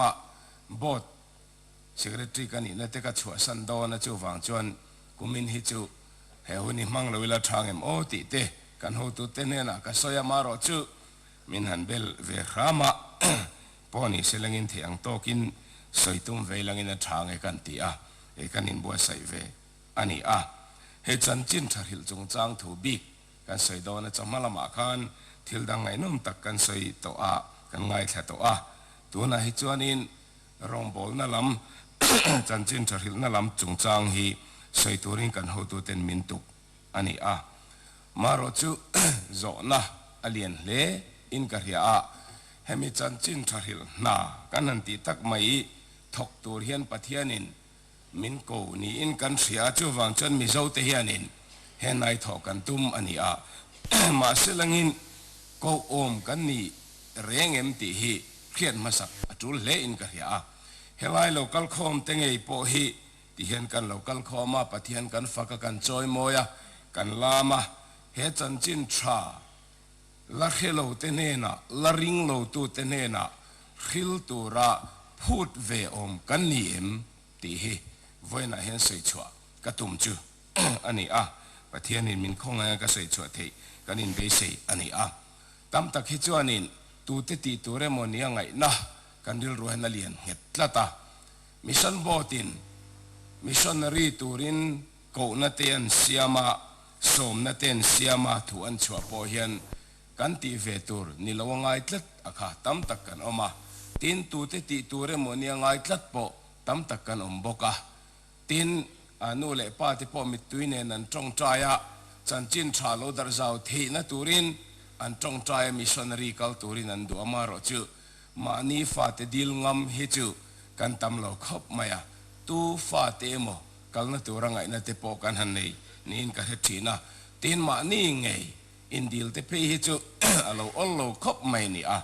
ma bot secretary kan ina te ka chua san do na chu wang chuan kumin hi chu he huni mang lo ila thang em o ti te kan ho tu te ne na ka soya ma ro chu min han bel ve rama poni selangin thiang tokin soitum veilangin a thang e kan ti a e kan in bua sai ve ani a he chan chin thar hil chung chang thu bi kan soi do na chamala ma khan thil dang ngai num tak kan soi to a kan ngai thla to a tu na hi chuanin rong bol na lam chan chin thar hil na lam chung chang hi soi turin kan ho tu ten min tuk ani a maro chu zo na alien le in ka ria a hemi chan chin thar hil na kan han ti tak mai thok tur hian pathianin min ko ni in kan ria chu wang chan mi zo te hianin he nai tho kan tum ani a ma selangin ko om kan ni reng em ti hi khian masak atul le in ka ria helai local khom tengei po hi ti hian kan local khoma pathian kan faka kan choi moya kan lama he chan chin tha la khelo te ne na la ring lo tu te ne na khil tu ra phut ve om kan ni em ti hi voina hen sei chua ka tum chu ani a pathian in min khong nga ka sei chua thei kan in be sei ani a tam tak hi chuanin tu te ti tu re mo nia ngai na kan dil ro na lian het tlata mission botin missionary turin ko na ten siama som na ten siama thu an chua po hian kan ti ve tur ni lo ngai tlat akha tam tak kan oma tin tu te ti tu re mo nia ngai tlat po tam tak kan om boka tin anu le pa te po mit tuine nan tong traya chan chin tha lo dar zau the na turin an tong traya missionary kal turin an du amaro chu ma ni fa te dil ngam he chu kan tam lo khop maya tu fa te mo kal na tu rangai na te po kan han nei nin ka he thina tin ma ni ngei in dil te pe he chu alo ollo khop mai ni a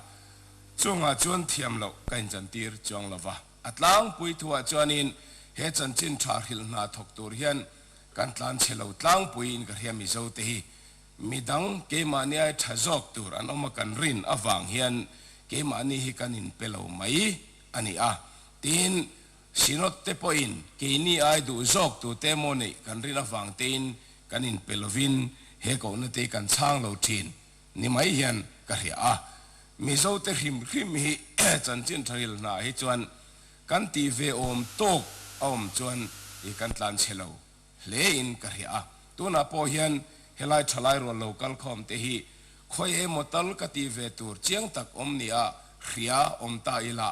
chunga chuan thiam lo kan chan tir chong lova atlang pui thua chuanin he chan chin tha hil na thok tur hian kan tlan chelo tlang pui in ka hiam mi zo te hi midang ke mania thazok tur an oma kan rin awang hian ke mani hi kan in pelo mai ani a tin sinot te poin ke ni ai du zok tu te mo nei kan rin awang tin kan in pelovin he ko na te kan chang lo thin ni mai hian ka ria a mi zo te him hi chan chin tharil na hi chuan kan ti ve om tok om chuan i kan tlan chelo le in ka ria a tu na po hian helai thalai ro local khom te hi khoi e motal ka ti ve tur chiang tak om nia khria om ta ila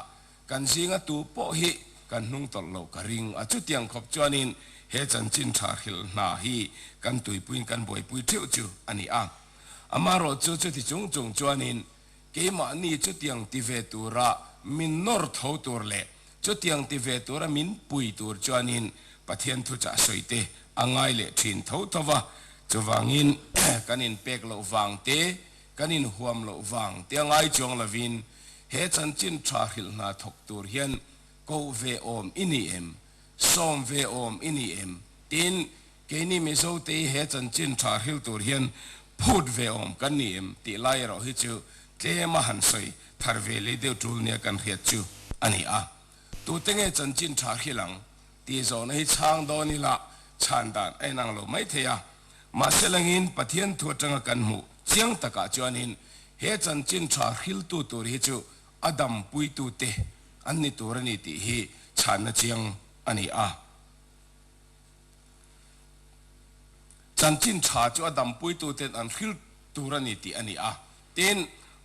kan zinga tu po hi kan nung tol lo ka ring a chu tiang khop chuanin he chan chin tha hil na hi kan tui puin kan boi pui theu chu ani a amaro chu chu ti chung chung chuanin ke ma ni chu tiang ti ve tura min nor tho tur le chu tiang ti ve tura min pui tur chuanin pathian thu cha soite angai le thin tho thawa chuwangin kanin pek lo wang te kanin huam lo wang te ngai chong lavin he chan chin tha hil na thok tur hian ko ve om ini em som ve om ini em tin ke ni mi zo te he chan chin tha hil tur hian phut ve om kan ni em ti lai ro hi chu te ma han soi thar ve le de tul ne kan hiat chu ani a tu tenge chan chin tha hilang ti zo na hi chang do ni la chan dan ai nang lo mai theya ma selangin pathian thu tanga kan mu chiang taka chuanin he chan chin tha hil tu tur hi chu adam pui tu te anni turani ti hi chan na chiang ani a chan chin tha chu adam pui tu ten an hil turani ti ani a tin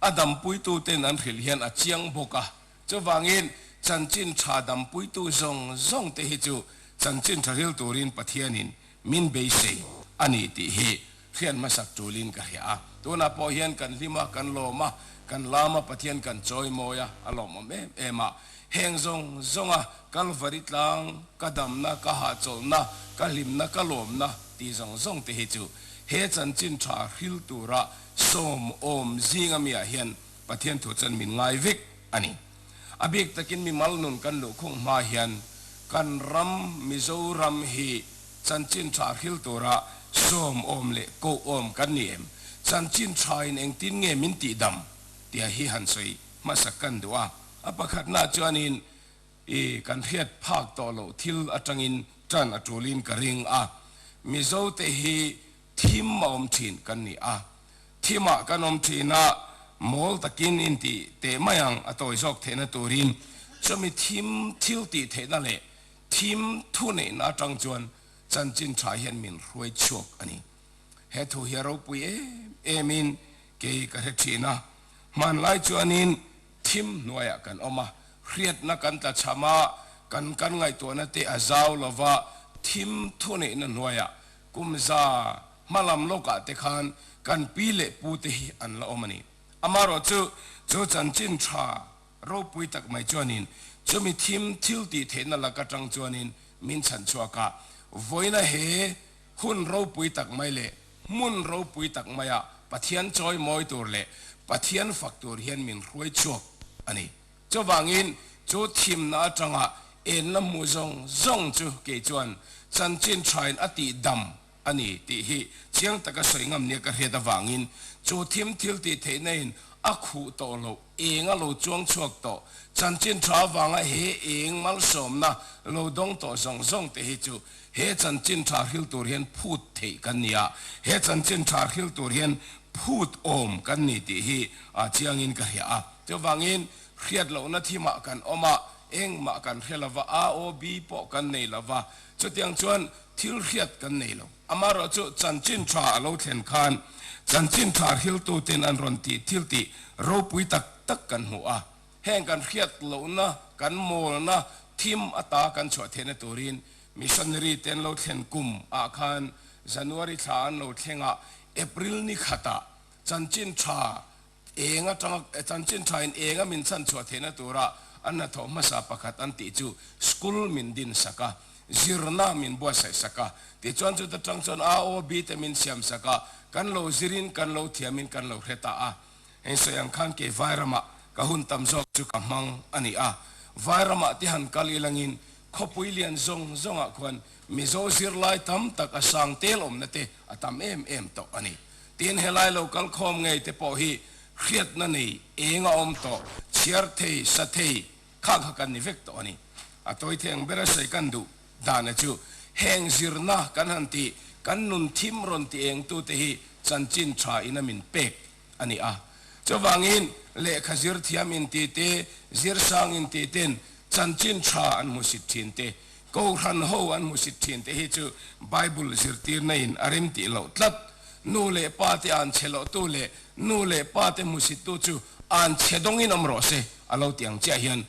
adam pui tu ten an hil hian a chiang boka chuwangin chan chin tha dam pui tu zong zong te hi chu chan chin tha hil turin pathianin min be sei ani ti hi khian masak tulin ka hia tuna po hian kan lima kan loma kan lama pathian kan choi moya alom me ema heng zong zonga kalvari tlang kadam na ka ha chol na kalim na kalom na ti zong zong te hi chu he chan chin tha hil tura som om zinga mi a hian pathian thu chan min ngai vik ani abik takin mi mal nun kan lu khong ma hian kan ram mizoram hi chan chin tha hil tura som om le ko om kan ni em chan chin thain eng tin nge min ti dam tia hi han soi masakan duwa apakhat na chuanin กันเทียดภาคต่อโลทิลอัจังอินจันอัจูลินกริงมิโซเตฮีทิมมาอมชินกันนี่ทิมกันอมชินะมอลตะกินอินตีเตมายังอตอยซอกเทนตูรินจะมีทิมทิลตีเทนั่นแหละทิมทุนน่าจังจวนจันจินชายเห็นมินรวยชกอันนี้เฮตุเฮโรปุยมินเกยกระชีนะมันไล่จวนนินทิมหน่วยกันออกมาเครียดนักกันตัดชามากันไงตัวนั่นเตะอาซาวลว่าทิมทุนนั่นหน่วยกุมซามาลำโลกะเตคันกันปีเละปูเตหิอันละอมันนี่อามารอจูจันจินชาเราปุยตักไม่จวนินจะมีทิมทิลตีเทนละกะจังจวนินมินฉันชัวกะวันนั้นเฮหุ่นเราปุยตักไม่เละมุนเราปุยตักไม่ปะเทียนจอยมอยตัวเละปะเทียนฝักตัวเฮียนมินรวยชกอันนี้เจ้าบางอินจูทิมนาจังเอ็นละมูจงจูเกจวนจันจินชายอติดำอันนี้ที่ฮีเชียงตะกะสวยงามเนี่ยก็เรียดบางอินจูทิมทิลตีเทนอินอักหูโตโลเองเราจวงชกโตจันจินชาวางเฮเองมัลสมนะเราดงโตจงเตหิจูเฮจันจินชาฮิลตัวเรียนพูดเทกันเนี่ยเฮจันจินชาฮิลตัวเรียนพูดอมกันนี่ที่ฮีเชียงอินก็เฮียเจ้าบางอินเครียดเราหน้าที่มากันออกมาเองมากันเฮลว่าอาโอบีปอกันนี่ละว่าจุดยังชวนทิลเครียดกันนี่ละอามาเราจุจันจินชาเราเห็นคันจันจินชาฮิลตัวเต็นอันรอนตีทิลตีเราปุยตักกันหัวแห่งกันเครียดเรานะกันโมนะทิมอัตากันชวดเทนตัวรินมิชันนารีเต็นเราเห็นกุมอาคารจันวารีชาเราเห็นเอพริลนี่ขัดจันจินชาเองจันจินชาเองมินสันชวดเทนตัวระอันนั้นทอมาสาปขัดอันติจูสกุลมินดินสักจิรนามินบัวใส่สักติจวนจุดจังจวนอาโอบีเตมินเสียมสักกันโลจิรินกันโลเทียมินกันโลเฮตาเอ็นสยังขันเกวายรามะกะหุนตำจอกจุกมังอันนี้วายรามะที่หันกาลีลังอินขบุยเลียนจงควันมิโซซิรไลตัมตักสังเตลอมนั่นเตอตัมเอ็มโตอันนี้ตีนเฮลัยโลกัลคอมไงเตปอฮีเครียดนั่นนี่เองอมโตเชียร์เทสัตเทข้างกันนิเวกตัวนี้ตัวเทียงเบรสัยกันดูดานจูแห่งจิรนากันหันตีกันนุนทิมรอนตีเองตัวเตหิจันจินชาอินามินเป็กอันนี้เจ้าบางอินเละขจิรเทียมินตีเตจิรสังอินตีเตนจันจินชาอันมุสิทินเตกูรันโฮอันมุสิทินเตหิจูไบเบิลจิรตีนในอาริมตีเหล่าทัดนูเล่ปาเตอันเชลตัวเล่นูเล่ปาเตมุสิตัวจูอันเชดงอินอมรอเซอาเราเตียงเจียเฮียน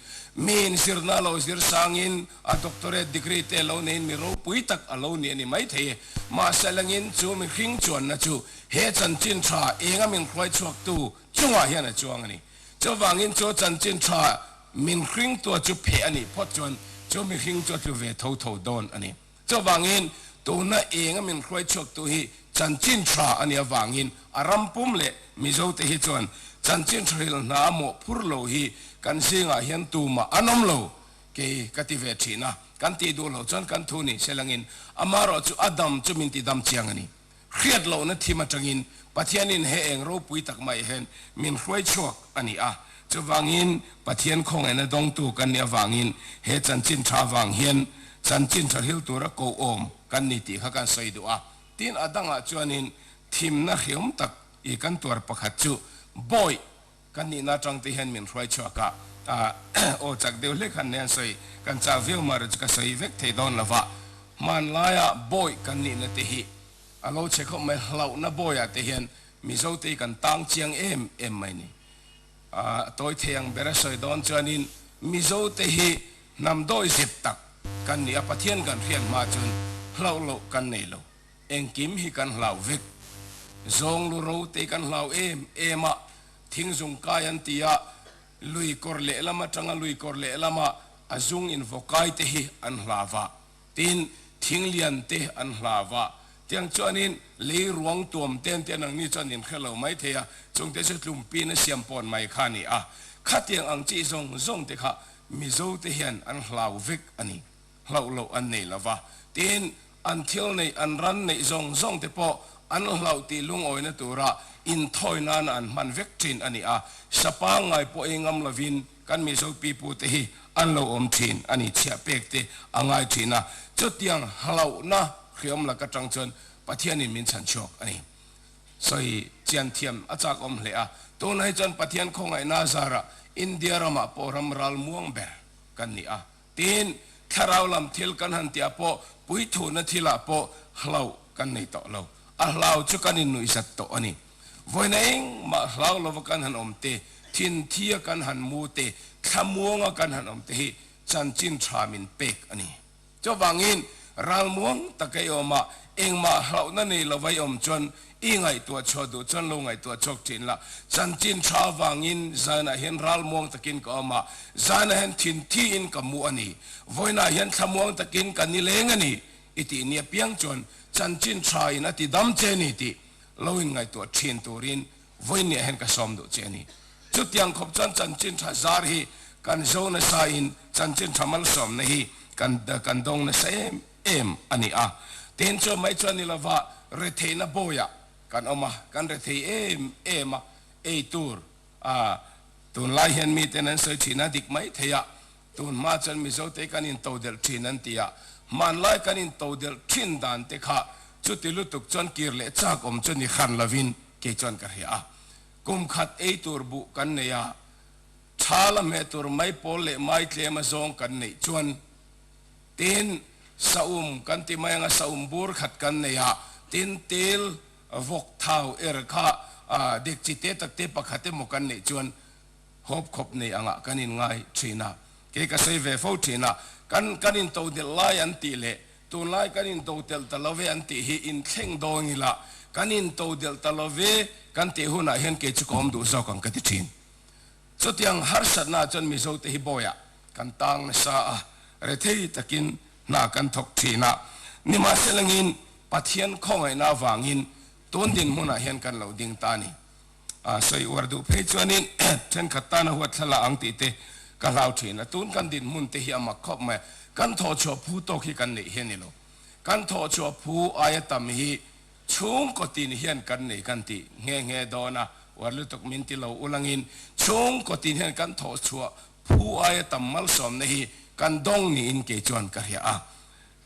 มีนสิรนาเราสิรสังอินด็อกเตอร์ดีกรีเตเราเนี่ยมีรูปุยตักอาเราเนี่ยนี่ไม่เทมาเซลังอินจูมีขิงจวนนะจูเฮจันจินชาเองมินคอยชวกตูจงว่าเฮียนะจวงนี่เจ้าวังอินจูจันจินชามินขิงตัวจูเพอันนี้พอจวนจูมีขิงตัวจูเวทโดนอันนี้เจ้าวังอินตัวน่ะเองมินคอยชวกตูฮีจันจินชาอันนี้วังอินอารัมปุ่มเละมิโซเตฮิจวนจันจินชาฮิลนาโมพุรโลฮีกันเสียงเฮียนตูมาอันนมโลเกกติเวทีนะกันตีดูโลจนกันทูนี่เชลังอินอามารอจูอดัมจูมินติดัมเชียงอันนี้เครียดโลนั่นที่มาจังอินปัทยานินเฮเองรูปุยตักไม่เห็นมินรวยชวกอันนี้จะวางอินปัทยานคงเอ็นดงตูกันเนี่ยวางอินเฮจันจินชาวางเฮียนจันจินชาฮิลตัวระโกโอมกันนี่ตีข้ากันใส่ดูตีนอดังจวนอินทีมนักเขียมตักอีกันตัวประคัดจูบอยกันนี่น่าจังที่เห็นมินรวยชวกโอจากเดียวเล็กขันเนี่ยใส่กันจะวิวมาร์จก็ใส่เวกเทดอนละวะมันลายบอยกันนี่นั่นที่ฮีเราเช็คเขาไม่เหล่านะบอยที่เห็นมิโซตีกันตั้งเชียงเอ็มไม่นี่ตัวเทียงเบรสอยดอนจวนินมิโซตีฮีนำโดยสิบตักกันนี่อปัทยานกันเรียนมาจนเหล่ากันนี่เราเองกิมฮีกันเหล่าวิกจงลูรูตีกันเหล่าเอ็มทิ้งจงกายันตีลุยกอร์เล่ละมาจังลุยกอร์เล่ละมาอาจงอินโฟกายเตหิอันลาวะตินทิ้งเลียนเตอันลาวะเตียงจวนินเลี้ยรวงตัวมเตียนนังนี่จวนินเขาเราไม่เทียจงเตจะลุมปีนเสียมปอนไม่ขานี่ข้าเตียงอังจีจงเตค่ะมิโซเตียนอันลาววิกอันนี้ลาวอันนี้ละวะตินอันเที่ยวในอันรันในจงเตปออันลาวตีลุงอ้อยนะตัวระอินทอยนานอันมันเวกจินอันนี้สปางไงพอเองงำละวิน กันมีโซปีปูเตhiอันเราอมทินอันนี้เชียเปกเตอังไงทินะจุดยังเรานะเขียมละกระจังจนปะเทียนินมินฉันชกอันนี้所以เจียนเทียมอาจากอมเลยตัวนั้นจนปะเทียนคงไอ้นาซาระอินเดียรามาปอรำรัลม่วงเบรกันนี่ตีนถ้าเราลำทิลกันหันเตียปอปุยทูนทิลาปอเรากันนี่ต่อเราเราจุกันนินนุยสัตโตอันนี้วันนี้มาเรากันหันอมเตทินเทียกันหันมูเตขมัวงกันหันอมเตจันจินทรามินเป็กอันนี้เจ้าบางอินรัลม่วงตะเกียมาเองมาเรานั่นนี่เราไว้อมจนอีไงตัวชดูจนลงไงตัวชกจินละจันจินชาวางินจานะเห็นรัลม่วงตะกินก็มาจานะเห็นทินที่อินกับมัวนี่วันน่ะเห็นขมัวงตะกินกันนี่เลงอันนี้อิติเนี่ยเพียงจนจันจินชายนะที่ดำเจนี่ที่เราอินไงตัวทินตัวรินวันนี้เห็นกับสมดูเจนี่จุดยังขบจันจินชาซาร์ฮีกันโซนสายอินจันจินทำมัลสมนี่กันดงนะเซมอันนี้เต็นจไม่จวนนี่ละว่าเรเทนะโบยะกันออกมากันเรเทตูร์ตุนไลเห็นมีเต็นันเสือชีนัดิกไม่เทียตุนมาจันมิโซเตกันอินโตเดลชีนันตียมันไลกันอินโตเดลชินดานเตค่ะจุดที่ลุตุกจนกิรเลจากอมจนนิขันลาวินเกจวนกันเฮียกุมขัดตูร์บุกันเนียชาลเมตูร์ไม่โปเลไม่เคลมาซงกันนี่จวนตินสากันที่ไม่งาสาบูร์ขัดกันเนี่ยตินเตลวกเท้าค่ะเด็กจิตเตตักเตปขัดเตมกันเนี่ยจวนฮบขบเนี่ยอ่ะกันอินไงชีน่าเกี่ยกับเซเวฟชีน่ากันอินโตเดลไลอันตีเล่ตัวไลกันอินโตเดลตะลเวอันตีฮีอินเข่งดองอีละกันอินโตเดลตะลเวกันตีหุ่นเห็นเกจุกอมดูสอกันกันที่ชินสุดยังฮาร์สัตนาจนมิโซเตฮิโบยะกันตังนสาเรเทยตะกินนากันทกทีนะนี่มาเสลังอินปัทยันคงไอ้นาวางินต้นดินมุนาเห็นกันเราดิ่งตานี่สวยวรดูเพจวันนี้เช่นขัดตานะหัวทละอังติเตกันเราทีนะต้นกันดินมุนเตียมาครบไหมกันทอชัวผู้โตขี้กันนี่เห็นนี่โลกันทอชัวผู้อายตามีช่วงก็ตีนเห็นกันนี่กันตีเงดอนะวันลุตกมินติเราอุลังอินช่วงก็ตีนเห็นกันทอชัวผู้อายตามัลสมนี่กันดงนี่อินเกจวนกันเฮีย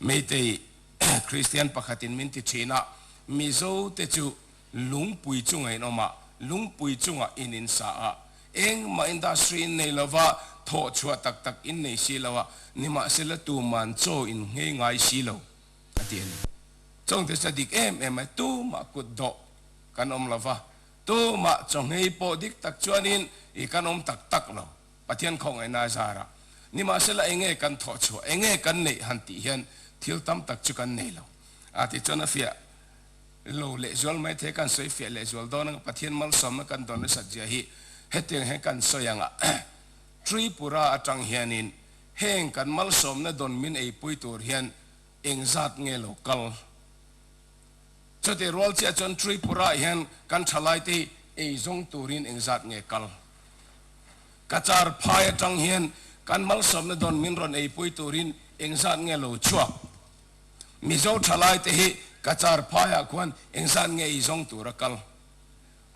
ไม่ได้คริสเตียนปกติมินติชีนะมิโซเตจูลุงปุยจุงไอ้นอมาลุงปุยจุงอินสาเองมาอินดัสทรีในละว่าทอชัวตักอินในสีละว่านี่มาสิละตูมันโจอินง่ายสีละอันนี้จงที่สดิกไม่ตูมากุดดอกันอมละว่าตูมาจงให้ปอดิกตักจวนินอีกันอมตักละปะเทียนของไอ้นาซาระนี่มาเสละเองกันทอชัวเองกันเนี่ยหันติเห็นทิลตั้มตักจุกันเนี่ยเราที่จนเฟียโลเละจวลไม่เทกันสวยเฟียเละจวลดอนปะเทียนมัลสมกันดอนสัจจะฮีเฮติงให้กันสวยยังทรีปุระจังเฮียนินเฮงกันมัลสมนะดอนมินไอปุยตัวเฮียนเองจัดเงโลกัลจุดที่รัวเจ้าจนทรีปุระเฮียนกันทลายที่ไอจงตัวรินเองจัดเงกัลกระจาร์พายจังเฮียนกันมัลสมนะดอนมินรอนไอปุยตัวรินเองจัดเงโลชัวมิโซทลายที่กระจาร์พายควันเองจัดเงไอจงตัวรักัล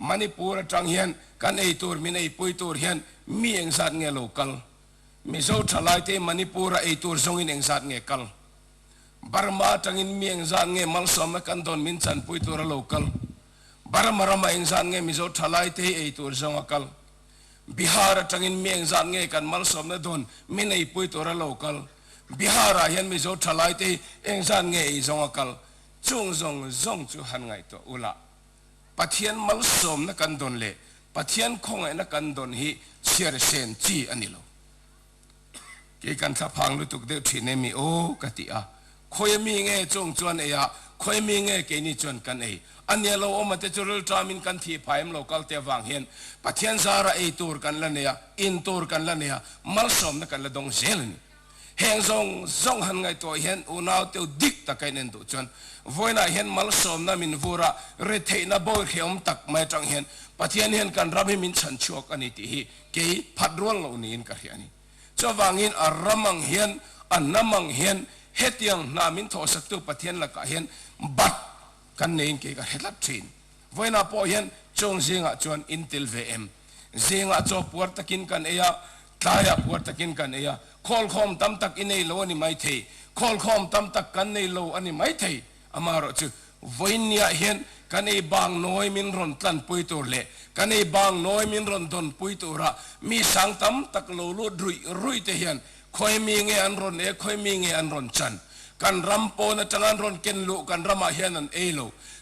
มณีปูระจังเฮียนกันไอตัวมินไอปุยตัวเฮียนมีเองจัดเงโลกัลมิโซทลายที่มณีปูระไอตัวจงอินเองจัดเงกัลบาร์มาจังอินมีเองจัดเงมัลสมกันดอนมินจันปุยตัวโลกัลบาร์มารามาเองจัดเงมิโซทลายที่ไอตัวจงกัลบิฮาร์จังอินมีเองจัดเงกันมัลสมนะดอนมินไอปุยตัวโลกัลบิฮาร์เฮียนมิโซทลายที่เองจัดเงไอจงกัลจงจูหันไงตัวอุละปะเทียนมัลสมนักันดอนเล่ปะเทียนคงไอ้นักันดอนฮีเชียร์เซนจีอันนี้โลเกี่ยกันทับพังลุตุกเดือดที่เนี่ยมีโอ้กติอาคอยมีเงจงจวนเอียคอยมีเงเกนี่จวนกันเออันนี้เราเอามาเตจุลตรามินกันที่พายมเรากัลเตวังเห็นปะเทียนซาระไอตูร์กันละเนี่ยอินตูร์กันละเนี่ยมัลสมนักันละดงเซลนี่เฮงซงหันไงตัวเห็นอุณาวเตียวดิกตะไคนินตุจวนวันน่ะเห็นมัลสมนะมินฟูระเรเทนะบ่เขียมตักไม่จังเห็นปะเทียนเห็นกันรับให้มินฉันชัวกันนี่ที่เกี่ยพัดร้อนเหล่านี้กันเฮียนี่เจ้าวังอินอารามังเห็นอันน้ำมังเห็นเฮตียงนามินทอสักตัวปะเทียนละก็เห็นบัดกันเนี่ยเกี่ยกับเฮลับชินวันน่ะพอเห็นจงเสียงจวนอินเทลเวมเสียงจอปวดตะกินกันเอีย ตายอ่ะปวดตะกินกันเอยคอลคอมตั้มตักอินเอโลอันนี้ไม่เทคอลคอมตั้มตักกันเอโลอันนี้ไม่เทอามารู้จุวันนี้เห็นกันเอบางน้อยมินรอนตันปุยตัวเล่กันเอบางน้อยมินรอนตนปุยตัวระมีสังตั้มตักโลลุดรุยเทียนคอยมีเงอันรอนคอยมีเงอันรอนจันกันรำโปนจังอันรอนเกนลุกันรำมาเห็นอันเอโล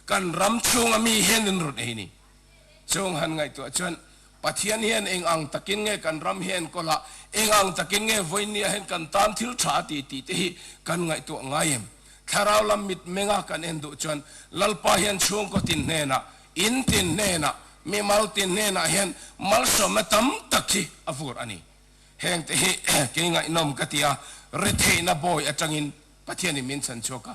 กันรำช่วงมีเห็นอันรอนเอนี่ช่วงหันไงตัวจนปัทยานเห็นเองอังตะกินเงกันรำเห็นก็ละเองอังตะกินเงวันนี้เห็นกันตามทิลชาตีกันไงตัวไงเอ็มคาราวลำมิดเมงากันเอ็นดูจนลัลปะเห็นช่วงก็ตินเนนะอินตินเนนะมีมัลตินเนนะเห็นมัลสมตั้มตักที่อฟูร์อันนี้เห็นที่เก่งไงนมกติอาริเทนะบอยจังอินปัทยานิมินสันโชกะ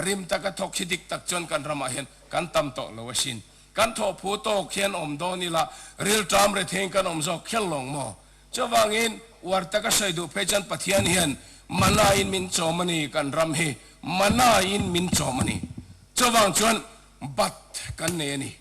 ริมตะกะทอกฮิดิกตักจนกันรำมาเห็นกันตั้มโตลวชินกันทอผู้โตเขียนอมโดนี่ละริลจามเรเทงกันอมจอกเขียนลงโมเจ้าวังอินวัดตะกะใส่ดูเพจันปัทยานเห็นมันนาอินมินโจมันีกันรำเฮมันนาอินมินโจมันีเจ้าวังจวนบัดกันเนนี่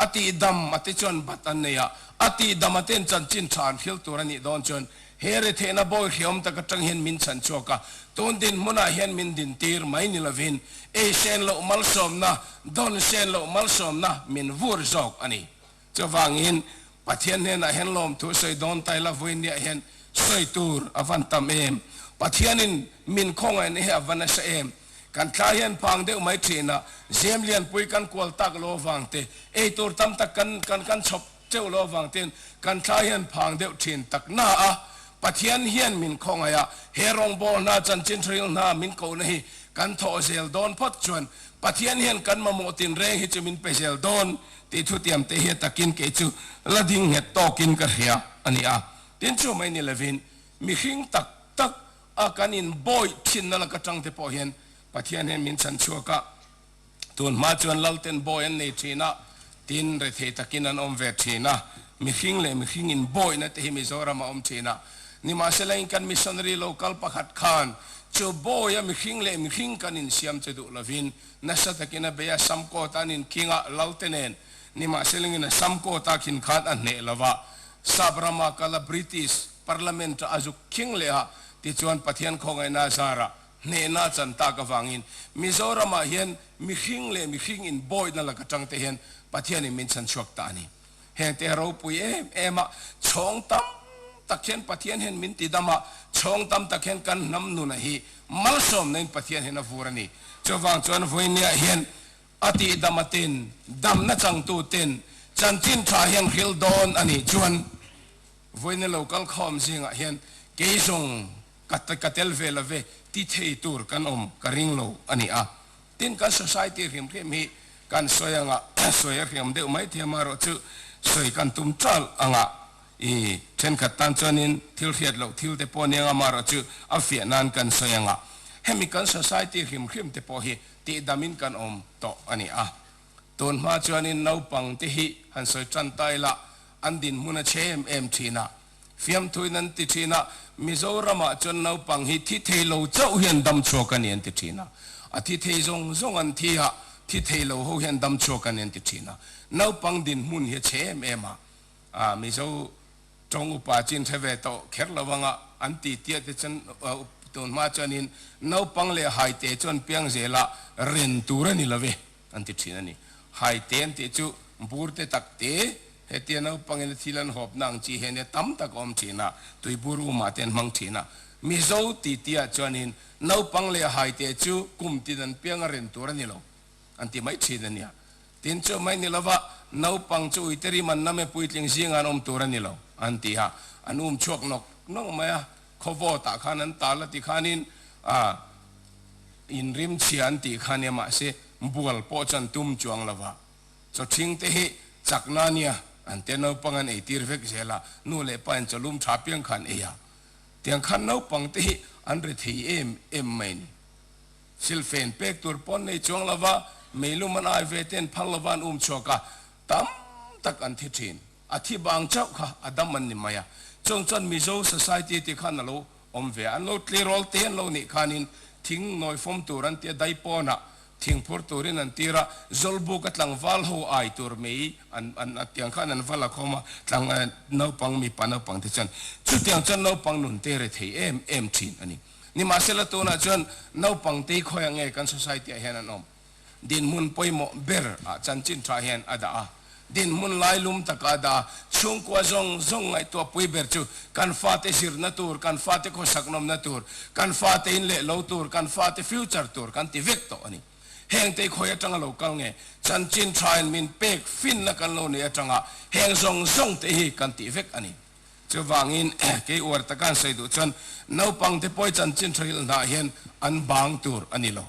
อติดำอติจวนบัดอันเนียอติดำอตินจันจินชานฟิลตัวนี้โดนจวนเฮเรเทนะบอยเขียมตะกะจังเห็นมินสันโชกะตุนดินมุนาเห็นมินดินตีร์ไม่นิลวินเอเชนโลมัลสอมนะดอนเชนโลมัลสอมนะมินวูร์จอกอันนี้เจ้าวังอินปัทยานเห็นเห็นลมทุสอยดอนไตละวินเนี่ยเห็นสอยตูร์อวันตัมเอมปัทยานินมินคงไอ้เนี่ยวันนั้นเองกันข้าเห็นพังเดียวไม่ทีนะเสียมเลียนปุยกันกวลตักโลวังเตไอตัวตั้มตักกันชอบเจ้าโลวังเตกันข้าเห็นพังเดียวทีนตักหน้าปัทยานเห็นมินคงไอ้เฮรองบอลน่าจันจินทริลน่ามินโกนี่กันทอเซลดอนพัดชวนปัทยานเห็นกันมาโมตินเร่งฮิจมินเปเซลดอนติทุเตียมเตเฮตักินเกจูละดิ้งเฮตโตกินกันเฮียอันนี้ตินชูไม่นิลวินมีหิงตักอาการอินบอยชินนั่นละก็จังเทปเห็นปัทยานเห็นมินสันชัวกะตุนมาจวนลัลเทนบอยอันนี้ทีนะตินเรเทตะกินันอมเวทีนะมีหิงอินบอยนั่นเตหิมิโซรามาอมทีนะนี่มาเสลงกันมิชชันนารีโลคัลปักหัดคานจูบอยมีหิงกันอินเสียมจะดูลาวินนัสตะกินเบียสัมโกตันินคิงะลัลเทนนี่มาเสลงอินสัมโกตาคินขาดอันเนลวะซาบรามาคาลาบริติสพาร์ลิเมนต์อาจุคิงเลฮะที่ชวนปัทยานคงไอ้นาซาระเนน่าจันตากวังอินมิโซรามาเห็นมีหิงอินบอยนั่นแหละก็จังเตเห็นปัทยานิมินสันชวกตานีเห็นเตเราปุยเอมาชงตั้มตะเคียนปัทยานเห็นมินติดามาชงตั้มตะเคียนกันน้ำนุนฮีมัลสมในปัทยานเห็นฟูรานีจวังจวนฟูเนี่ยเห็นอติดามาตินดำน่าจังตูตินจันทินชาเห็นฮิลดอนอันนี้จวนฟูเนี่ยเราคัลคอมสิงเห็นเกยซงกัดเทลเวลเวที่เทตูร์กันกระริงโลอันนี้ตินกัน society เรียมมีกันสวยสวยเรียมเดียวไม่เทียมารจุสวยกันตุ้มจัลเช่นขัดตันจนินทิลเทียดโลทิลเตปอเนียงมารจุอาเฟียนันกันสวยเฮมิกัน society เรียมเตปอฮีตีดามินกันโตอันนี้ตุนมาจนินนาวปังที่ฮีหันสวยจันไตละอันดินมุนเชมทีนะฟิมทุยนันติทีนะมิโซรามาจนนาวปังฮิที่เทโลเจ้าเห็นดำชัวกันยันติทีนะอาทิเทจงอันที่ที่เทโลเขาเห็นดำชัวกันยันติทีนะนาวปังดินมุนเฮเชมมิโซจงอุปาจินเทเวโตเขรละวังอันติเตียติจันตุนมาจนินนาวปังเลหายเตจนเปียงเจละเรนตูระนิละเวอันติทีนะนี่หายเตนติจูบูร์เตตักเตเฮตียนเอาปังเงินที่ลันหอบนางจีเฮเนตั้มตะกอมทีน่ะตุยบูรุมาเตนมังทีน่ะมิโซตีเตียจวนินนเอาปังเลยหายเตจูกุมตีนันเปียงเรนตัวนี่โลอันที่ไม่ชีดันเนี่ยตินจูไม่นี่ละวะนเอาปังจูอิตรีมันนั่มปุยติงซิงอันตัวนี่โลอันที่อันชกนกไม่ขบตาขานันตาละติขานินอินริมเชียนติขานี่มาเสบัวปอจันตุมจวงละวะจะทิ้งเตะจักนานี่อันเตนเอาปังอันไอตีร์เวกเจล่านู่นเลยไปอันจะลุ่มทับยังขันเอียเตียงขันเอาปังที่อันเรทีเอ็มไม่นี่สิลเฟนเป็กตัวปนในจวงละวะไม่รู้มันไอเวเตนพัลละวันชกะตั้มตักอันที่จีนอธิบางเจ้าค่ะอดัมมันนี่มา呀จงจันมิโซ society ที่ขันนั่นโลเวอันโลทลีโรลเตียนโลนี่ขันินทิ้งหน่อยฟอมตัวรันเตียได้ปอนะ ทิ้งพูดตัวนี้นั่นตีระจลบุกัดหลังวัลหัวไอตัวมีอันเตียงข้านันวัลละเข้ามาหลังนาวปังมีปานนาวปังที่จันจุดเตียงจันนาวปังนุนเตระที่เอ็มชินอันนี้นี่มาเสละตัวน่ะจันนาวปังตีคอยยังไงกัน society เห็นนั่นอมดินมุนปอยโมเบอร์จันจินทราเห็นอดาดินมุนไล่ลุมตะกาดาช่วงกว่าจงไอตัวปุยเบอร์จูกันฟาเตสิร์นัตูร์กันฟาเตโคสักนมนัตูร์กันฟาเตอินเล่ลาวตูร์กันฟาเตฟิวเจอร์ตูร์กันติเวกโตอันนี้แห่งเตคอยจังเรากังเงจันจินทรายมินเป็กฟินนักันโลเนี่ยจังอ่ะแห่งจงเตฮีกันติเวกอันนี้จะวางินเกี่ยวกับการใส่ดูจันนาวปังเตปอยจันจินทรายน่าเห็นอันบางตูร์อันนี้โล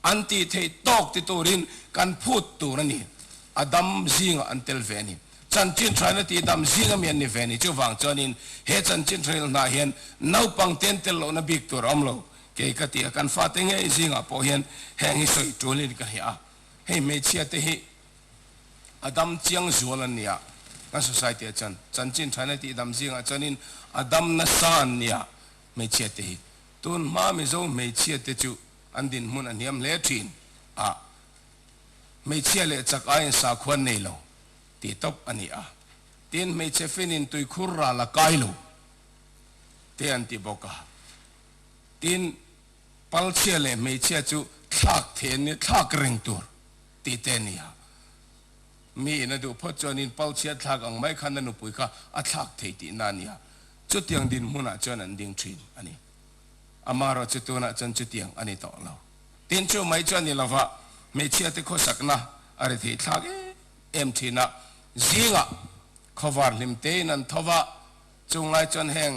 อันตีเทตอกติตูรินกันพูดตูร์นี่อดัมซิงอันเทลเวนีจันจินทรายนตีดัมซิงเมียนนิเวนีจะวางจันนินเฮจันจินทรายน่าเห็นนาวปังเต็นเตลโลนบิกตูร์อมโลเกี่ยกติกันฟาเตงไอซิงอ่ะพอเห็นแห่งฮิสอยจูลินกันเฮียให้ไม่เชื่อเตหิอดัมเจียงจวนเนี่ยกัน society จันจินทรายนตีดัมซิงอ่ะจันนินอดัมนัสานเนี่ยไม่เชื่อเตหิตุนมาไม่โจไม่เชื่อเตจูอันดินมุนอันเฮียมเล่ทินไม่เชื่อเลยจากไอ้สาควันนี่โลตีตบอันนี้ตีนไม่เชื่อฟินินตุยคุระละไกโลเตียนตีบอกตีนปัลเชื่อเลยไม่เชื่อจูทักเทียนนี่ทักเร่งตัวตีเตนี่มีนะดูพอจนินปัลเชื่อทักอังไม่ขันนันปุยค่ะทักเทียตีนั่นเนี่ยจุดยังดินมุนจนันดิงทรินอันนี้อามาเราจุดตัวน่ะจนจุดยังอันนี้ต่อเราตีนจูไม่จนี่ละว่าไม่เชื่อที่เขาสักนะอะไรที่ทักเอ็มทีน่ะจิงอ่ะขวานลิมเตนันทว่าจงไล่จนแห่ง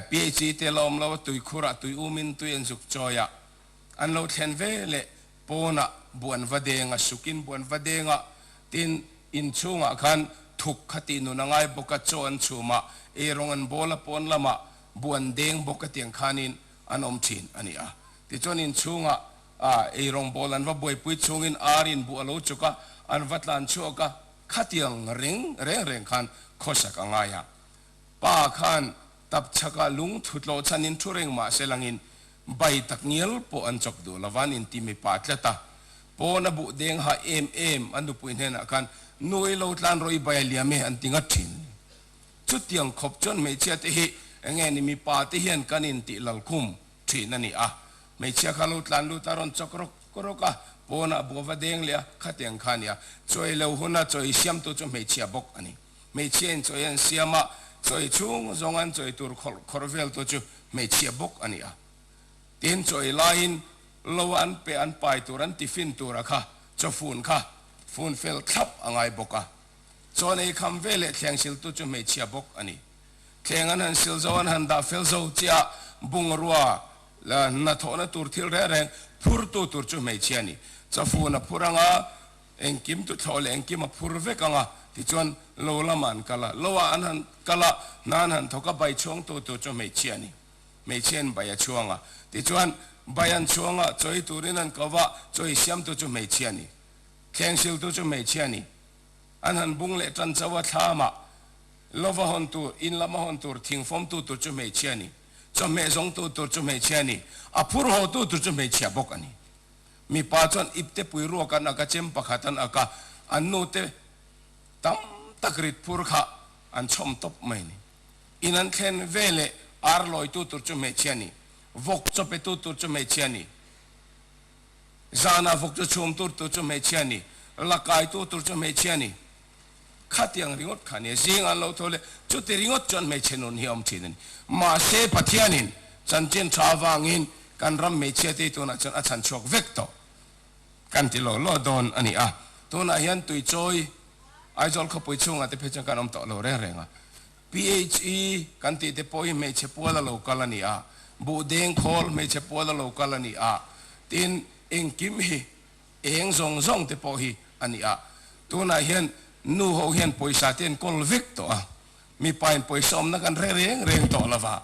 PhD เตลอมเราตุยคุระตุยอุมินตุยอันสุกจอยะอันเราเห็นเวลปนะบวนวเดงะสุกินบวนวเดงะตินอินชุงะคันทุกขตินุนังไงบกโจอันชูมาเอรงอันโบละปนละมาบวนเดงบกเตียงขานินอันอมชินอันนี้ติจนอินชุงะเอรงโบลันว่าบวยปุยชุงอินอารินบัวโลจุกะอันวัดลันชัวกะขัดยังเร่งคันโคสักง่ายป้าคันตับชักลุงทุดโลชันินทุเรงมาเสลังอินใบตักเงียลปอันจกดูละวันอินที่มีปาตเลตาปนบุเดงหาอันดูปุ่นเห็นกันนุยโลตันรอยใบเลียเมอันติงัดถินจุดยังขบจนไม่เชื่อที่เงี้ยนี่มีปาที่เห็นกันอินติลัลคุมถินนั่นนี่ไม่เชื่อขันโลตันดูตารอนจกรกปนบุวเดงเลียขัดยังขันยาจอยเลวหุน่าจอยเสียมตัวจนไม่เชื่อบกอันนี้ไม่เชื่อจอยเสียมาจอยชุงจงอันจอยตัวคอร์เวลตัวจูไม่เชียบกอันนี้ตีนจอยไลน์ลวันเปอันไปตัวรันติฟินตัวระค่ะจะฟูนค่ะฟูนเฟลทับอะไรบกจนไอ้คำเวลแข่งสิลตัวจูไม่เชียบกอันนี้แข่งอันนั้นสิลจวันหันดาเฟลโซเจียบุงรัวแล้วนัทโอนัตัวที่แรงพูดตัวจูไม่เชียนี่จะฟูนพูดงาเองกิมตัวทอลเองกิมพูดเวกังที่จวนโลละมันกะละโลอันหันกะละนั่นหันทกใบช่วงตัวจะไม่เชียนี่ไม่เชียนใบช่วงที่จวนใบอันช่วงจอยตัวนี้นั่นก็ว่าจอยเสียมตัวจะไม่เชียนี่แข่งสิลตัวจะไม่เชียนี่อันหันบุงเละจันจะว่าท่ามาโลวะฮอนตัวอินละมาฮอนตัวทิ้งฟอมตัวจะไม่เชียนี่จะไม่ส่งตัวจะไม่เชียนี่พูดหัวตัวจะไม่เชียบกันนี่มีป้าจวนอิบเตปุยรัวกันอากาเจมปะขัดันอากาอันโนเตตั้มตะกริดพูดข้าอันชมตบไม่นี่อินันเคนเวเลอาร์ลอยตัวจะไม่เชียนี่วกจะไปตัวจะไม่เชียนี่จานาวกจะชมตัวจะไม่เชียนี่ลักไอตัวจะไม่เชียนี่ขัดยังริงอดขันเนี่ยสิ่งอันเราทเลจุดริงอดจนไม่เชนุนเฮียมทีนี่มาเซปะเทียนินจันเจนชาวางินกันรำไม่เชียที่ตัวนั้นจนอาจารย์ชกเวกโตกันที่เราโดนอันนี้ตัวนั้นยันตุยจอยไอจอลเขาไปช่วงแต่เพชรกันอมต่อเราเร่งPHE กันที่เดปอยไม่เชื่อปัวละโลกาลนี่บูเดงคอลไม่เชื่อปัวละโลกาลนี่ตินเองกิมฮีเองซงเดปอยอันนี้ตัวนั้นยันนูเขายันปอยสาเตียนคอลวิกตัวมีไปปอยซ้อมนักกันเร่งต่อละว่า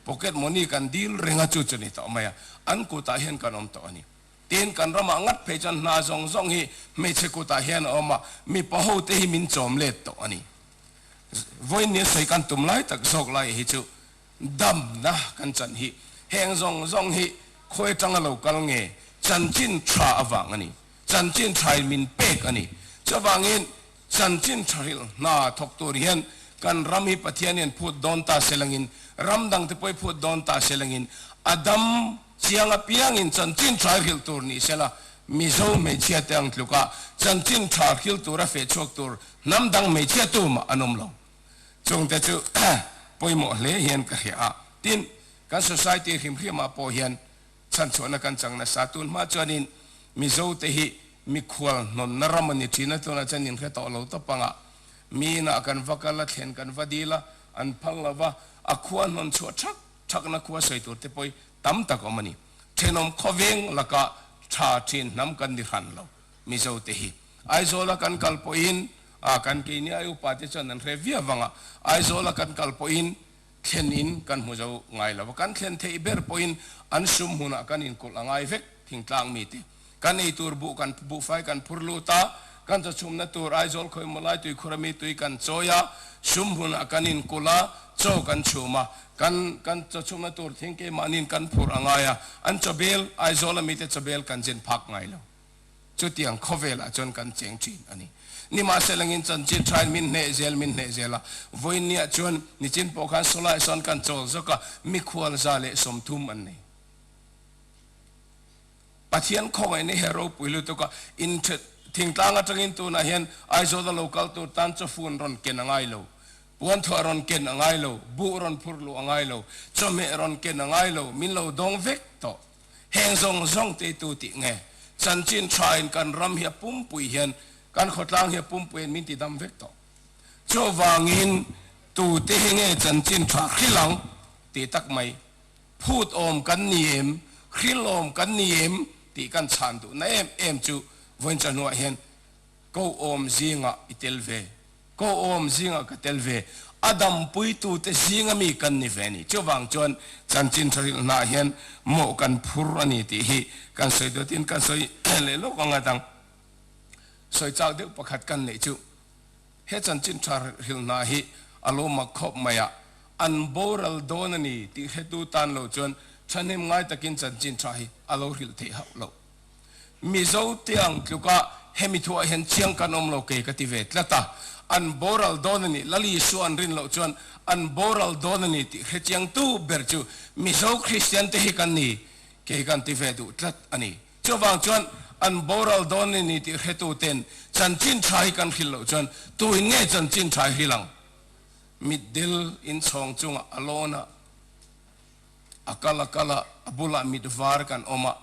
พ็อกเก็ตมันนี่กันดีลเร่งจุดนี่ต่อมาอันกูตายันกันอมต่อนี่เตียนกันรำงัดเพจันนาซงฮีไม่เชื่อกูตาเห็นออกมามีปะหูเตหิมินจอมเล็ดตัวนี้วันนี้ใส่กันตุ่มไล่ตักซอกไล่ฮิจูดำนะกันจันฮีแหงซงฮีคอยจังเรากัลเงช จันจินทราอวังอันนี้จันจินทรายมินเป็กอันนี้จะวางเงินจันจินทริลน่าทกตัวเรียนกันรำฮิปะเทียนเนียนพูดโดนตาเสลังินรำดังที่ไปพูดโดนตาเสลังินอดัมเชียงอภิยังอินจันจินทรายฮิลตัวนี้เสละมิโซไม่เชียตังลุกะจันจินทรายฮิลตัวระเฟชกตัวน้ำดังไม่เชียตัวมาอนมลงจงแต่จู่ไปหมดเลยเห็นกันเหรอทินการ society หิมหิมาพอเห็นฉันชวนกันจังนะสาตุนมาจนินมิโซเตหิมีขวานนนนรมันนี่ทีนั่นตัวนั้นจะนินแค่ต่อเราตปังอ่ะมีน่ะกันวักละเห็นกันวัดีละอันพังละว่าอขวานนนชัวชักนักขวาใส่ตัวเตปอยตั้มตะกอมันนี่เทนอมขวิงละก็ชาทินน้ำกันดิขันเรามิโซเตหิไอโซละกันกัลปอินกันกินนี่อายุปฏิจันนันเรวิอาวังอ่ะไอโซละกันกัลปอินเทนินกันหัวเจ้าไงละว่ากันเทนเทอิเบอร์ปอินอันซุมหุนะกันอินกุลไงเวกทิ้งกลางมีติกันไอตัวบุกันบุไฟกันพูลูตากันจะชุมนัตัวไอโซลคอยมาไล่ตัวครมีตัวกันโจยาซุมหุนะกันอินกุลาโจกันชุมากันจะชุมนัตัวทิ้งเกมานินกันพูรังไงอันจะเบลไอโซลมีแต่จะเบลกันเจนพักไงแล้วจุดยังข้อเวลาจนกันเจงจีนอันนี้นี่มาเสลังอินจันจินทรายมินเนเซลละวันนี้จวนนี่จินปอกันโซลาสอนกันโจลก็มีควรจะเลสมทุมอันนี้ปัจจัยของไอ้นี่เฮโร่ปุยลุตุก็อินทิ้งต่างจากอินตัวนั้นเห็นไอโซดาโลกัลตัวตันจะฟูนรอนเกนง่ายโลปวนทัวรอนเกนง่ายโลบุรอนพูร์โลง่ายโลจอมเอรอนเกนง่ายโลมินโลดงเวกโตเฮงซงเตตูติเงจันจินทรายกันรำเฮียปุ่มปุยเห็นการขดล้างเฮียปุ่มปุยมินติดำเวกโตโจวางินตูติเฮงจันจินทราขิลังตีตักไม่พูดอมกันเนียมขิลอมกันเนียมตีกันชันดูนั่นเอ็มจูวันจันทร์เห็นก็อมซิงะอิเทลเวก็อมซิงะกัเทลเวอดัมปุยตูเตซิงะมีกันนิเวนี่เจ้าวังจวนจันจินทริลนาเห็นโมกันพูรนี่ตีฮีกันสวยตัวตินกันสวยเลโลกังตังสวยจากเด็กประคัดกันเลยจูเฮจันจินทริลนาฮีอารมณ์ขบมายะอันโบรัลโดนนี่ตีเฮตูตันโลจวนฉันเห็นง่ายตะกินจันจินทราฮีอารมณ์หิลเทหักโลมิโซเตียงคือก็เฮมิทัวเห็นเชียงกันอมโลเกกติเวทละตาอันโบรัลโดนนี่ลลีส่วนรินโลจวนอันโบรัลโดนนี่ที่เฮเชียงตู้เบอร์จูมิโซคริสเตียนที่กันนี่เกกันติเวตุละอันนี้เจ้าบางจวนอันโบรัลโดนนี่ที่เฮตูเต็นจันจินทราฮีกันหิลโลจวนตัวเงี้ยจันจินทราฮีลังมิดเดิลอินซองจุงอโลนาakal abula midvar kan oma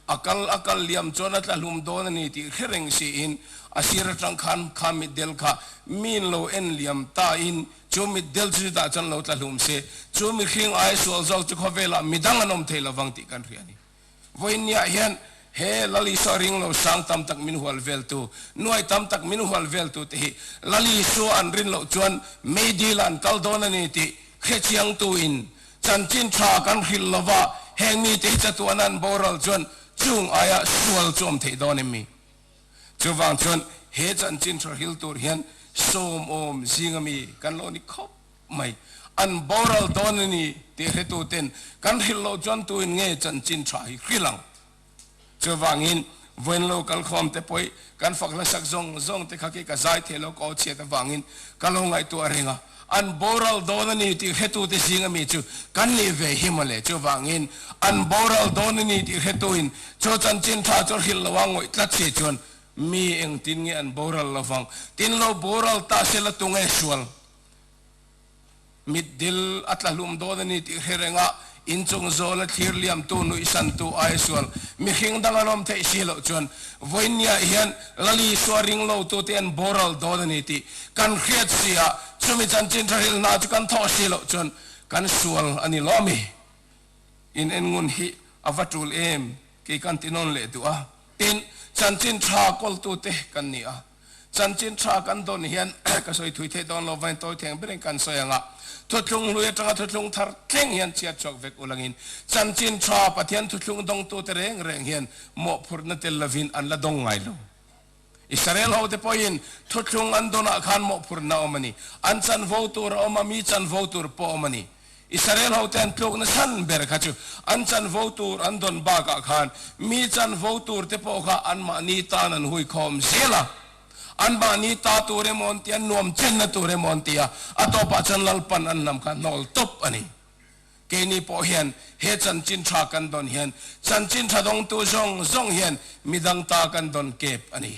akal liam chonat la lum don ni ti khereng si in asir tang khan midel kha min lo en liam ta in chu midel chu da chan lo tla lum se chu mi khing ai so zo chu khovela midang anom thela wang ti kan riani voinya hian he lali soring lo sang tam tak min hual vel tu nuai tam tak min hual vel tu te lali so an rin lo chuan medilan kal don ni ti khechiang tu inจันจินทรากันหิลลวะแห่งมีที่จะตัวนั้นโบราณจนจุงอายะสวลจอมเทดอนิมีจูวังจนเฮจันจินทราหิลตัวเห็นโสมอมซิงมีกันโลนิคบไม่อันโบราณตอนนี้ที่เฮตุเต็นกันหิลโลจนตัวเงี้ยจันจินทราหิลังจูวังอินเวนโลกัลคอมเตปอยกันฝักละสักซงเตขักกะใจเทโลกอเชียตวังอินกันลงไอตัวเริงอันโบราณโดนนี่ที่เฮตุที่สิงห์มีจูกันนี่เวหิมเลจูวังอินอันโบราณโดนนี่ที่เฮตุอินจูจันจินท่าจูหิลระวังไว้ตัดเสียจวนมีเองตินเงี้ยอันโบราณระวังตินโลโบราณตาเสละตุงเอชวลมิดดิลอัตละลุมโดนนี่ที่เฮเรงะอินจงโซละทีร์เลียมตูนุอิสันตูไอสวลมีขิงดังอารมณ์เทศิลจวนวันนี้เห็นลลีสวริงโลตัวเตียนโบราณโดนนี่ที่กันเครียดเสียชุมิจันจินทริลนาจุกันทอศิลจวนกันสวลอันนี้ล้อมีอินเอ็นงุนฮิอวัตุลเอ็มกี่กันตินนเลตัวตินจันจินทรากลตัวเตกันนี่จันจินทรากันโดนเห็นก็สวยถุยเทดอนเราไว้ตัวเทียงเป็นกันสวยงะทุกลุงรวยจังทุกลุงทาร์เข่งเห็นเชียร์จอกเวกอุลังอินจันจินทราปะเทียนทุกลุงดงตัวเตเรงเห็นหมอพูดนั่นเตลวินอันละดงไงลูอิสราเอลเขาเตปอยินทุกลุงอันโดนอาคารหมอพูดน่าอมันนี่อันจันโวตูร์อมามีจันโวตูร์ปอมันนี่ Israel hoten tlok na san ber khachu an chan votur an don ba ka khan mi chan votur te po kha an ma ni ta nan hui khom zela an ba ni ta ture montia nom chen na ture montia atopa chan lalpan an nam kha nol top ani ke ni po hian he chan chin tha kan don hian chan chin tha dong tu zong hian midang ta kan don kep ani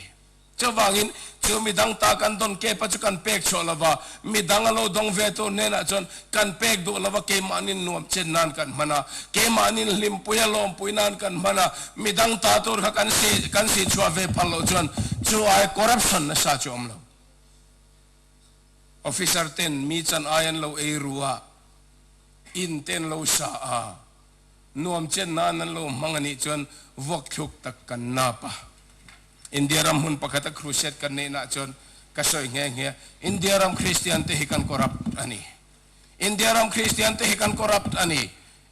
chawangin chu midang ta kan don ke pa chu kan pek cho lawa midang alo dong ve to ne na chon kan pek do lawa ke manin nuam chen nan kan mana ke manin lim puya lom puinan kan mana midang ta tur kha kan si chwa ve phalo chon chu ai corruption na sa chom lo officer ten mi chan ayan lo e ruwa in ten lo sa a nuam chen nan lo mangani chon vok thuk tak kan na pa India ram hun pakata crusade kan ne na chon kasoy nge India ram Christian te hikan corrupt ani India ram Christian te hikan corrupt ani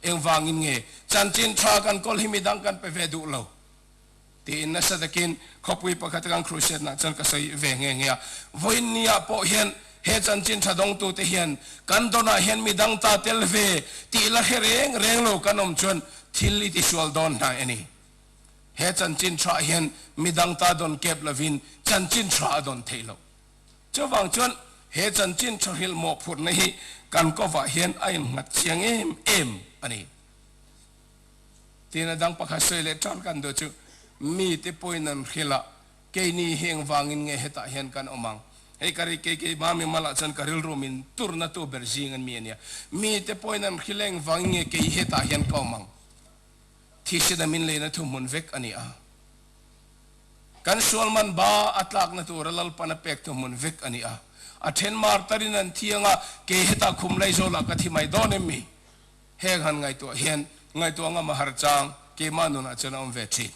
eng wangin nge chanchin tha kan kol himidang kan pe vedu lo ti na sa takin khopui pakata kan crusade na chon kasoy ve nge voin nia po hian he chanchin tha dong tu te hian kan dona hian midang ta tel ve ti la reng lo kanom chon thil ti sual don na ani he chanchin tra hian midang ta don kep lavin chanchin tra don thelo chawang chon he chanchin tra hil mo phur nahi kan ko wa hian ai ngat chiang em ani tina dang pakha soile tran kan do chu mi te poinan khila ke ni heng wangin nge heta hian kan omang he kari ke ma mi mala chan karil rumin turna to berjing an mi ania mi te poinan khileng wangin ke heta hian ka omang thi da min le na thu mun vek ani a kan solman ba atlak na tur lal pana pek thu mun vek ani a athen mar tarin an thianga ke heta khum lai zo la ka thi mai don em mi he han ngai to hian ngai to nga mahar chang ke manu na chana om ve thi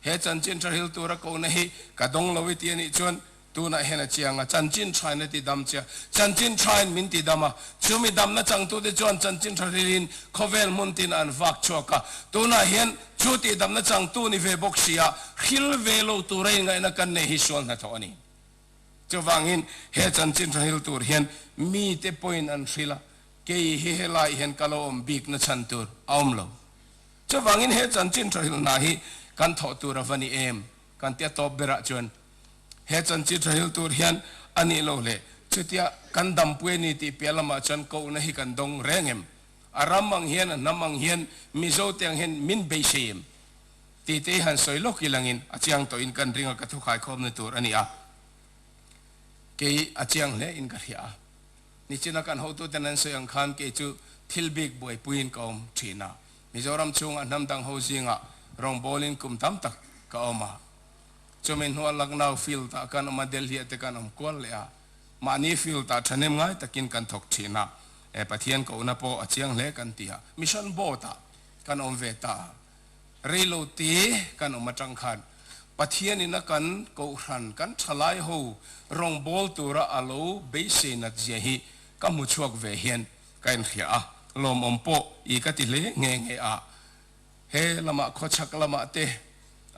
he chan chin tra hil tur ko na hi ka dong lo wi ti ani chon tu na hena chianga chan chin trai na ti dam cha chan chin trai min ti dama chumi dam na chang tu de chon chan chin tharin khovel mun tin an vak choka tu na hian chu ti dam na chang tu ni ve boxia khil ve lo tu rei ngai na kan ne hi sol na tho ani chawangin he chan chin thahil tur hian mi te point an frila ke he lai hian kalo om big na chan tur aum lo chawangin he chan chin thahil na hi kan tho tur avani em kan tia top bera chon he chan chin thahil tur hian ani lo le chutia kan dam pue ni ti pelama chan ko na hi kan dong rengem aramang hian namang hian mizo teng hian min be shem ti te han soi lo kilangin achiang to in kan ringa ka thu khai khom na tur ani a ke achiang le in ka hia ni china kan ho tu tanan so yang khan ke chu thil big boy puin kom thina mizoram chung anam dang ho jinga rong bowling kum tam tak ka oma chumen ho lagnau fil ta kan ma delhi te kan om kol le a mani fil ta thanem ngai takin kan thok thina e pathian ko na po achiang le kan tia mission bota kan om ve ta relo ti kan om atang khan pathian in kan ko hran kan thalai ho rong bol tura alo be se na jehi kamu chuak ve hian kain khia lom ompo I ka ti le nge a he lama kho chak lama te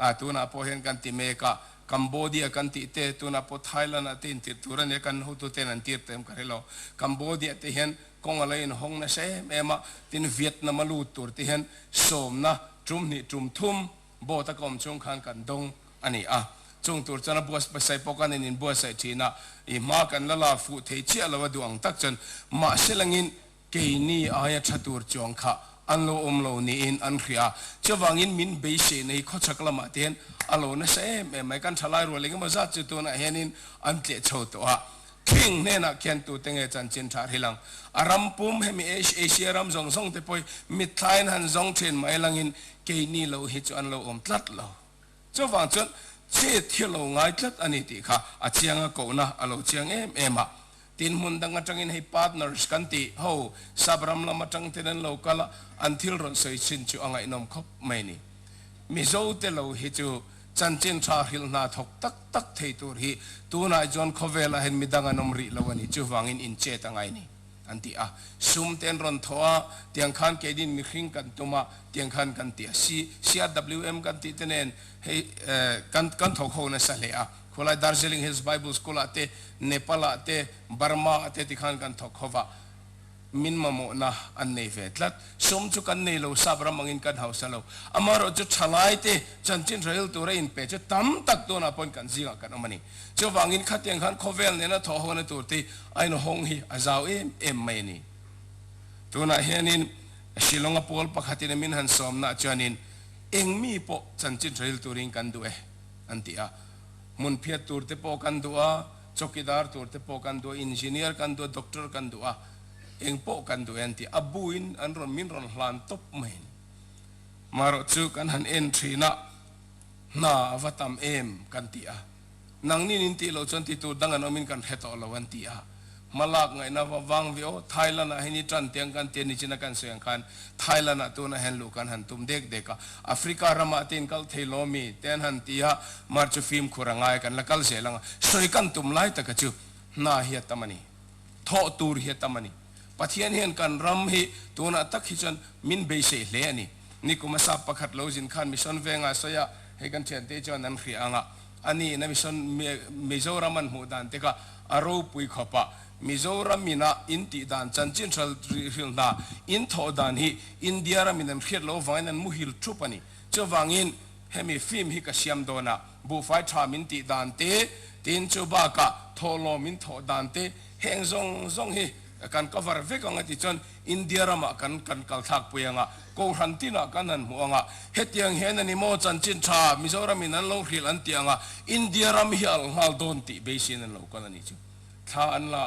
a tu na po hen kan ti me ka Cambodia kan ti te tu na po Thailand atin ti turan e kan hu tu ten an tir tem karelo Cambodia te hen kong alain hong na se ema tin Vietnam lu tur ti hen som na trum ni trum thum bo ta kom chung khan kan dong ani a chung tur chana buas pasai pokan in buas sai china I ma kan lala fu the chi alawa duang tak chan ma selangin ke ni aya thatur chong kha anlo omlo ni in an khria chawangin min be se nei kho chaklama ten alo na se me mai kan thalai ro le ma za chu tu na henin an tle chho to a king ne na kyan tu tenge chan chin thar hilang aram pum hemi asia ram zong zong te poi mit thain han zong chen mai langin ke ni lo hi chu an lo om tlat lo chawang chon che thilo ngai tlat ani ti kha achianga ko na alo chiang ema tin mun dang atangin hei partners kan ti ho sabram lama tang tenen lokala until ron sei chin chu angai nom khop mai ni mi zo te lo hi chu chan chin tha hil na thok tak tak thei tur hi tu na jon khovela hen midanga nom ri lawani chu wangin in che tangai ni anti a sum ten ron thoa tiang khan ke din mi khing kan tuma tiang khan kan ti CRWM kan ti tenen hei kan thok ho na sa le a Kolai Darjeeling Hills Bible School ate Nepal ate Burma ate tikhan kan thok hova min mamo na an nei ve tlat som chu kan nei lo sabra mangin kan hausa lo amaro chu thalai te chanchin rail tu in pe chu tam tak to na pon kan zinga kan amani chu wangin khateng khan khovel ne na tho hona tur te aino hong hi azau em mai ni tu na hianin shilonga pol pakhatin min han som na chanin engmi po chanchin rail turing kan du antia mun phiat tur te po kan duwa chokidar tur te po kan du engineer kan du doctor kan du eng po kan du anti abuin an ron min ron hlan top main maro chu kan han entry na avatam em kan tia nang nin inti lo chon ti tu dangan omin kan heto lo an tia malak ngai na wang vio thailand a hini tran tiang kan tian ni china kan soyang kan thailand a tu na hen lu kan han tum dek deka africa rama tin kal theilomi ten han tia marchu film khurangai kan lakal selang soi kan tum lai ta ka chu na hi tamani tho tur hi tamani pathian hian kan ram hi tuna tak hi chon min be se hle ani ni kuma sa pakhat lo jin khan mission venga soya he kan chen te chon nan khri anga ani na mission mizoram an mu dan te ka aro pui khopa mizoram mina inti dan chanchin thal ril na in tho dan hi india ra minan khiat lo vain an mu hil thupani chawangin hemi film hi ka siam dona bu fai tha min ti dan te tin chu ba ka tholo min tho dan te heng zong hi kan cover ve ka ngati chon india rama kan kal thak puyanga ko rantina kanan muanga hetiang henani mo chanchin tha mizoram in an lo hil an tianga india ram hi al hal don ti besin an lo kanani chu tha an la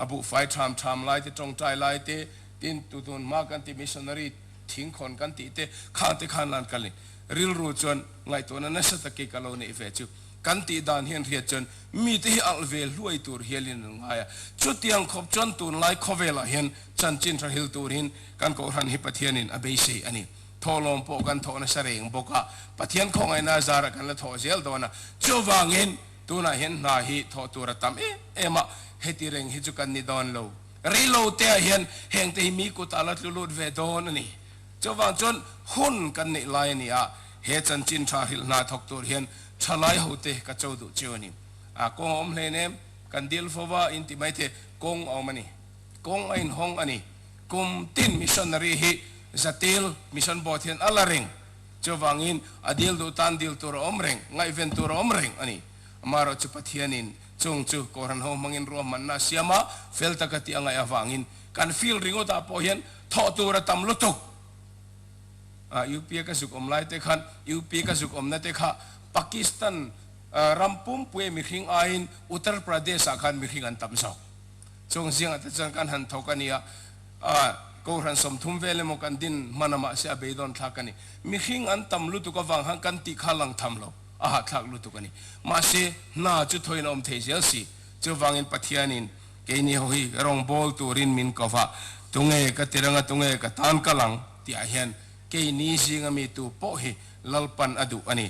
abu fai tham lai te tong tai lai te tin tu tun ma kan ti missionary thing khon kan ti te khan lan kali ril ru chon ngai to na sa ta ke kalo ne ve chu kan ti dan hian ria chon mi te al vel luai tur hialin ngaya chu tiang khop chon tun lai khovela hian chanchin thar hil turin kan ko ran hi pathianin abei ani tholom po kan tho na sareng boka pathian khongai na zara kan la tho zel dona chowangin tuna hian na hi tho tur tam ema heti reng hi chu kan ni don lo rilo te hian heng te mi ku talat lulut ve don ani chowang chon hun kan ni lai ni a he chanchin thar hil na thok tur hian chalai hote ka chawdu chiwani a kong om hle ne kan dil fowa inti mai the kong omani kong ain hong ani kum tin missionary hi zatil mission bothian alaring chawangin adil du tan dil tur omreng ngai ven tur omreng ani amaro chu pathianin chung chu koran ho mangin ro manna siama fel takati angai awangin kan feel ringo ta po hian tho tur tam lutuk UP ka suk omlai te khan UP ka suk omna te kha Pakistan rampum pue mi khing ain Uttar Pradesh akhan mi khing an tam so chung siang at chang kan han thokania ko ran som thum vele mo kan din manama se abeidon thakani mi khing an tam lu tu ka wang han kan ti khalang tham lo aha thak lu tu kani ma se na chu thoin om thei sel si chu wangin pathianin ke ni hoi rong bol turin min kova tunge ka tiranga tunge ka tan kalang ti a hian ke ni singa mi tu po hi lalpan adu ani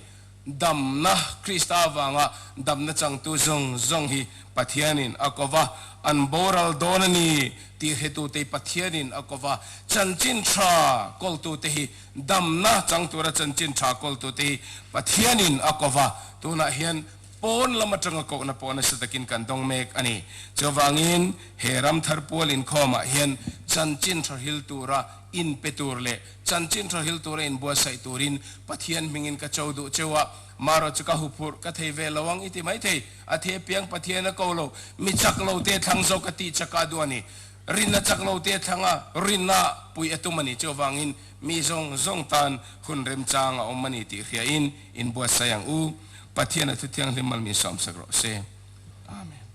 dam na krista wanga dam na chang tu zong hi pathianin akova an boral donani ti hetu te pathianin akova chanchin tha kol tu te hi dam na chang tu ra chanchin tha kol tu te pathianin akova tu na hian pon lama tanga ko na pon sa takin kan dong mek ani chawangin heram thar pol in khoma hian chanchin tha hil tura in petur le chanchin tha hil tura in bua sai turin pathian mingin ka chawdu chewa maro chuka hupur ka thei ve lawang iti mai thei a the piang pathian ko lo mi chak lo te thang zo ka ti chaka duani rinna chak lo te thanga rinna pui etumani chawangin mi zong tan hun rem chang a omani ti khia in bua sayang u pathian atu tiang limal mi som sagro se amen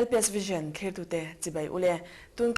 LPS Vision เคลียร์ตุเตจิบายอุเลตุน